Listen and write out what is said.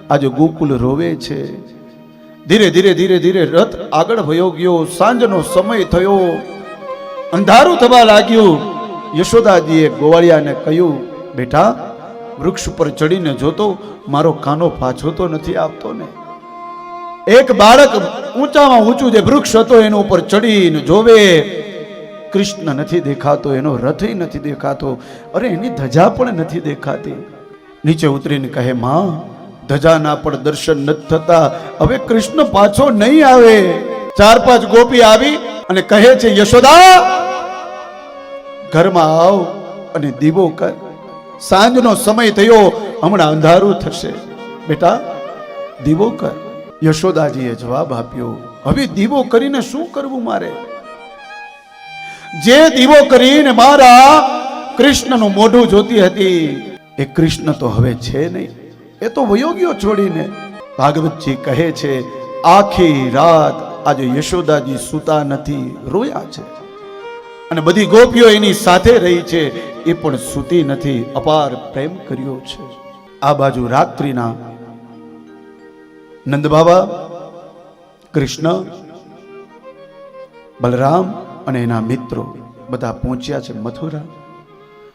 આજે ગોકુલ રોવે છે. ધીરે ધીરે ધીરે ધીરે રથ આગળ વયો ગયો. સાંજનો સમય થયો, અંધારું થવા લાગ્યું. યશોદાજીએ ગોવાળિયાને કહ્યું, બેટા વૃક્ષ પર ચડીને જોતો, મારો કાનો પાછો તો નથી આપતો ને. એક બાળક ઊંચામાં ઊંચું જે વૃક્ષ હતો એના ઉપર ચડીને જોવે, કૃષ્ણ નથી દેખાતો, એનો રથ નથી દેખાતો, અરે એની ધજા પણ નથી દેખાતી. નીચે ઉતરીને કહે, માં ધજાના પણ દર્શન નથી થતા, હવે કૃષ્ણ પાછો નહીં આવે. 4-5 ગોપી આવી અને કહે છે, યશોદા ઘરમાં આવ અને દીવો કર, સાંજનો સમય થયો, હમણાં અંધારું થશે, બેટા દીવો કર. યશોદાજીએ જવાબ આપ્યો, હવે દીવો કરીને શું કરવું મારે? જે દીવો કરીને મારા કૃષ્ણનું મોઢું જોતી હતી એ કૃષ્ણ તો હવે છે નહીં, એ તો વયો ગયો છોડીને. ભાગવતજી કહે છે, આખી રાત આજે યશોદાજી સૂતા નથી, રોયા છે. અને બધી ગોપીઓ એની સાથે રહી છે, એ પણ સૂતી નથી, અપાર પ્રેમ કર્યો છે. આ બાજુ રાત્રિના નંદ બાબા, કૃષ્ણ, બલરામ અને એના મિત્રો બધા પહોંચ્યા છે મથુરા.